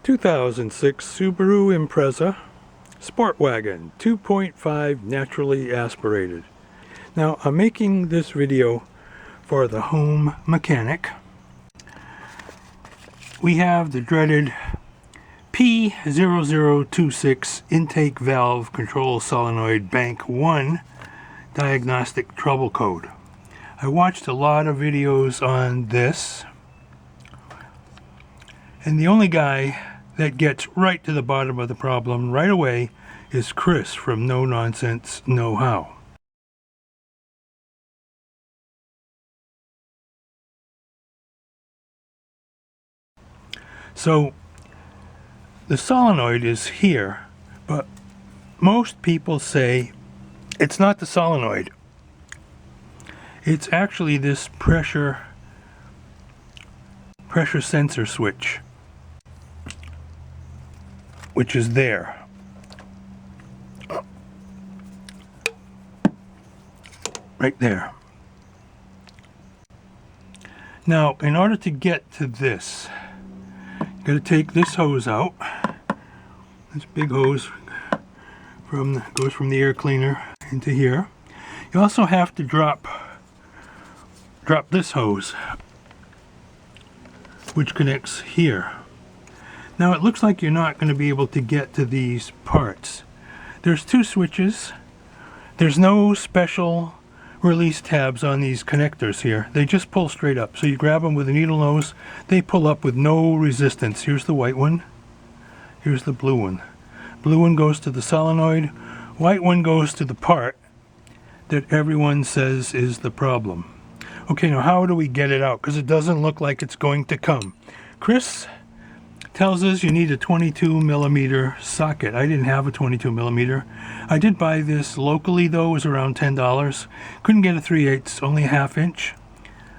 2006 Subaru Impreza Sport Wagon 2.5 naturally aspirated. Now I'm making this video for the home mechanic. We have the dreaded P0026 intake valve control solenoid bank 1 diagnostic trouble code. I watched a lot of videos on this, and the only guy that gets right to the bottom of the problem right away is Chris from No Nonsense Know How. So the solenoid is here, but most people say it's not the solenoid. It's actually this pressure sensor switch, which is there. Right there. Now, in order to get to this, you got to take this hose out. This big hose goes from the air cleaner into here. You also have to drop this hose, which connects here. Now it looks like you're not going to be able to get to these parts. There's two switches. There's no special release tabs on these connectors here. They just pull straight up. So you grab them with a needle nose, they pull up with no resistance. Here's the white one. Here's the blue one. Blue one goes to the solenoid. White one goes to the part that everyone says is the problem. Okay, now how do we get it out? Because it doesn't look like it's going to come. Chris tells us you need a 22mm socket. I didn't have a 22mm. I did buy this locally though. It was around $10. Couldn't get a 3/8, only a 1/2 inch.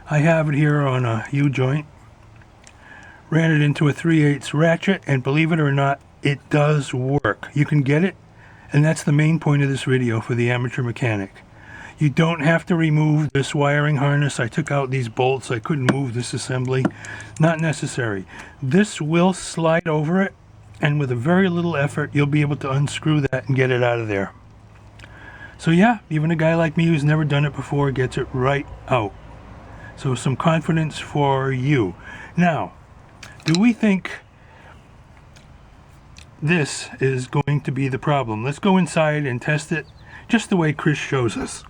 I have it here on a U-joint. Ran it into a 3/8 ratchet, and believe it or not, it does work. You can get it, and that's the main point of this video for the amateur mechanic. You don't have to remove this wiring harness. I took out these bolts. I couldn't move this assembly. Not necessary. This will slide over it, and with a very little effort, you'll be able to unscrew that and get it out of there. So yeah, even a guy like me who's never done it before gets it right out. So some confidence for you. Now, do we think this is going to be the problem? Let's go inside and test it just the way Chris shows us.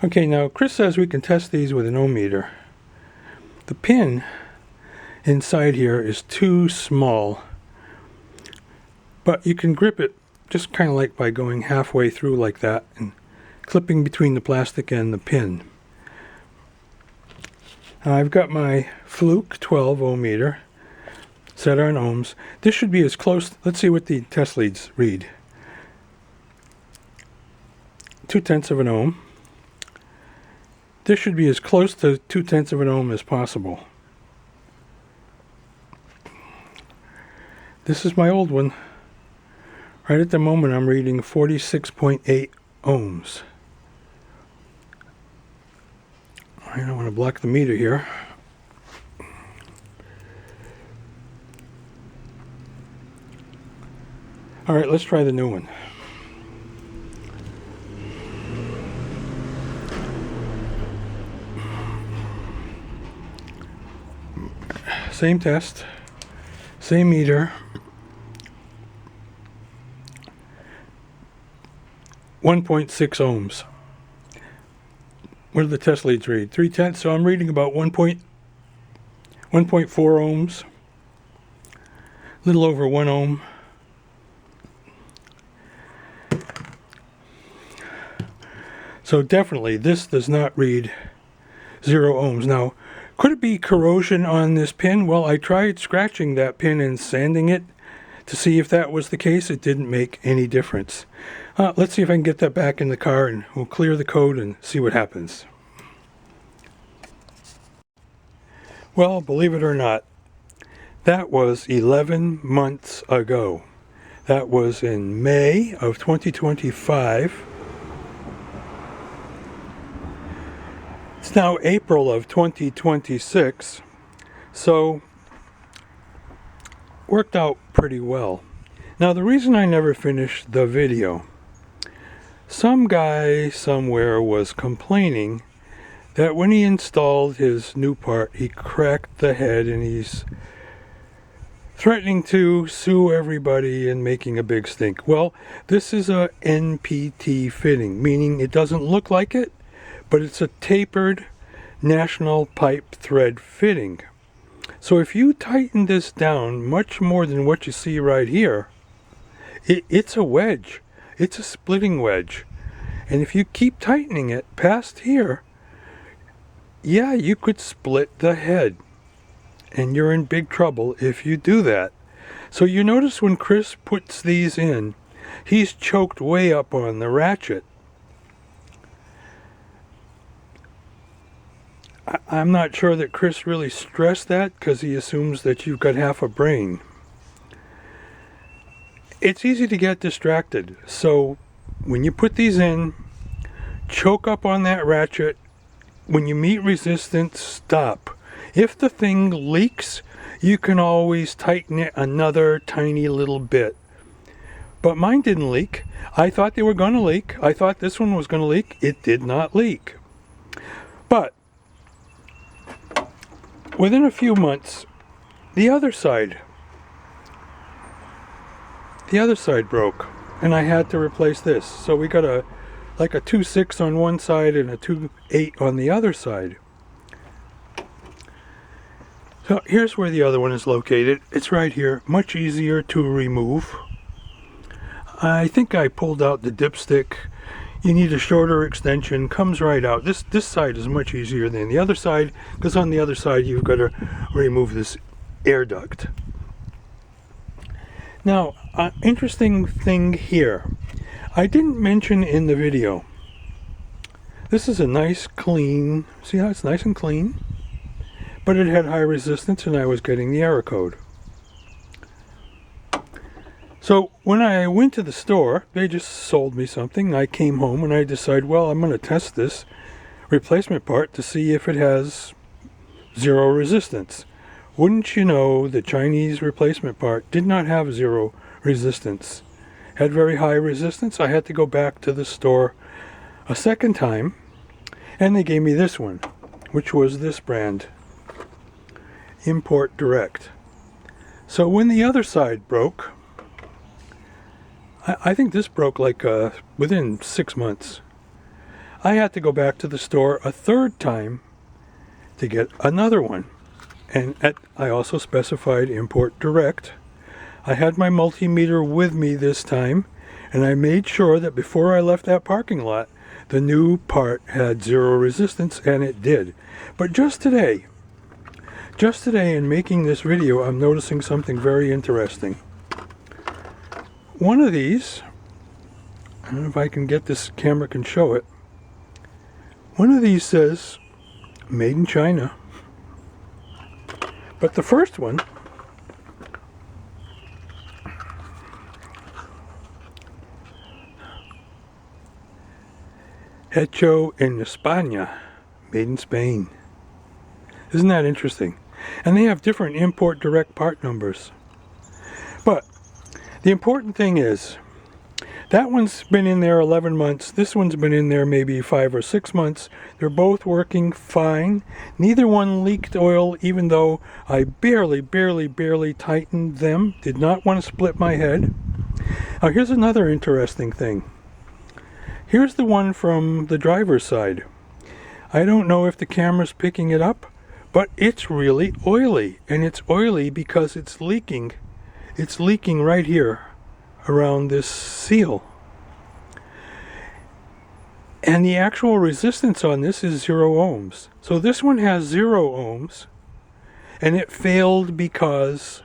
Okay, now Chris says we can test these with an ohm meter. The pin inside here is too small, but you can grip it just kind of like by going halfway through like that and clipping between the plastic and the pin. Now I've got my Fluke 12 ohm meter set on ohms. This should be as close. Let's see what the test leads read. 0.2 of an ohm. This should be as close to 0.2 of an ohm as possible. This is my old one. Right at the moment I'm reading 46.8 ohms. I don't want to block the meter here. Alright, let's try the new one. Same test, same meter, 1.6 ohms. What do the test leads read? 0.3, so I'm reading about 1.4 ohms, a little over 1 ohm. So definitely this does not read 0 ohms. Now, could it be corrosion on this pin? Well, I tried scratching that pin and sanding it to see if that was the case. It didn't make any difference. Let's see if I can get that back in the car, and we'll clear the code and see what happens. Well, believe it or not, that was 11 months ago. That was in May of 2025. It's now April of 2026, so worked out pretty well. Now the reason I never finished the video, some guy somewhere was complaining that when he installed his new part, he cracked the head, and he's threatening to sue everybody and making a big stink. Well, this is a NPT fitting, meaning it doesn't look like it, but it's a tapered national pipe thread fitting. So if you tighten this down much more than what you see right here, it's a wedge. It's a splitting wedge. And if you keep tightening it past here, yeah, you could split the head. And you're in big trouble if you do that. So you notice when Chris puts these in, he's choked way up on the ratchet. I'm not sure that Chris really stressed that, because he assumes that you've got half a brain. It's easy to get distracted. So when you put these in, choke up on that ratchet. When you meet resistance, stop. If the thing leaks, you can always tighten it another tiny little bit. But mine didn't leak. I thought they were going to leak. I thought this one was going to leak. It did not leak. But within a few months, the other side broke, and I had to replace this. So we got a 2.6 on one side and a 2.8 on the other side. So here's where the other one is located. It's right here, much easier to remove. I think I pulled out the dipstick. You need a shorter extension, comes right out. This side is much easier than the other side, because on the other side you've got to remove this air duct. Now, interesting thing here. I didn't mention in the video, this is a nice clean, see how it's nice and clean? But it had high resistance, and I was getting the error code. So when I went to the store, they just sold me something. I came home and I decided, well, I'm going to test this replacement part to see if it has zero resistance. Wouldn't you know, the Chinese replacement part did not have zero resistance. Had very high resistance. I had to go back to the store a second time, and they gave me this one, which was this brand, Import Direct. So when the other side broke, I think this broke like within 6 months. I had to go back to the store a third time to get another one. And I also specified Import Direct. I had my multimeter with me this time, and I made sure that before I left that parking lot, the new part had zero resistance, and it did. But just today in making this video, I'm noticing something very interesting. One of these, I don't know if I can get this camera can show it. One of these says made in China. But the first one Hecho en España, made in Spain. Isn't that interesting? And they have different import direct part numbers. But the important thing is, that one's been in there 11 months. This one's been in there maybe 5 or 6 months. They're both working fine. Neither one leaked oil, even though I barely tightened them. Did not want to split my head. Now here's another interesting thing. Here's the one from the driver's side. I don't know if the camera's picking it up, but it's really oily. And it's oily because it's leaking. It's leaking right here around this seal. And the actual resistance on this is 0 ohms. So this one has 0 ohms, and it failed because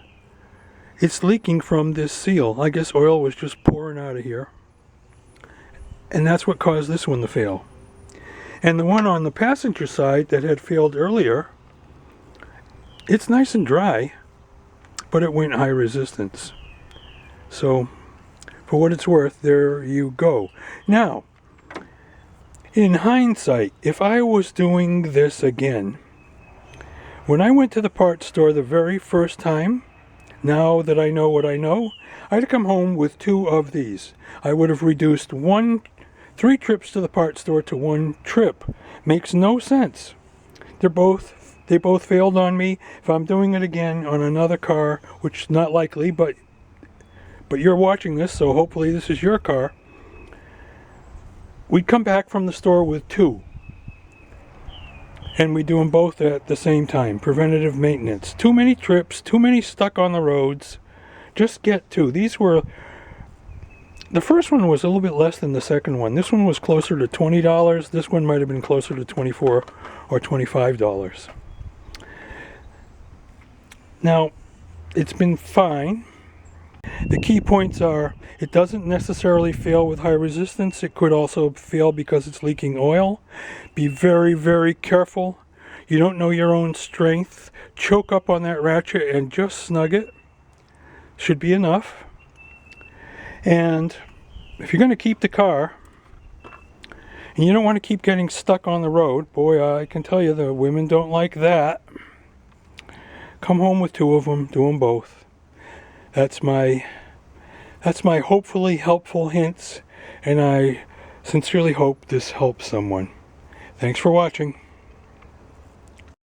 it's leaking from this seal. I guess oil was just pouring out of here. And that's what caused this one to fail. And the one on the passenger side that had failed earlier, it's nice and dry, but it went high resistance. So for what it's worth, there you go. Now, in hindsight, if I was doing this again, when I went to the parts store the very first time, now that I know what I know, I'd come home with 2 of these. I would have reduced 3 trips to the parts store to 1 trip. Makes no sense. They both failed on me. If I'm doing it again on another car, which is not likely, but you're watching this, so hopefully this is your car, we'd come back from the store with 2. And we do them both at the same time. Preventative maintenance. Too many trips, too many stuck on the roads. Just get 2. These were... The first one was a little bit less than the second one. This one was closer to $20. This one might have been closer to $24 or $25. Now, it's been fine. The key points are, it doesn't necessarily fail with high resistance. It could also fail because it's leaking oil. Be very, very careful. You don't know your own strength. Choke up on that ratchet and just snug it. Should be enough. And if you're going to keep the car, and you don't want to keep getting stuck on the road, boy, I can tell you the women don't like that. Come home with 2 of them, do them both. That's my hopefully helpful hints, and I sincerely hope this helps someone. Thanks for watching.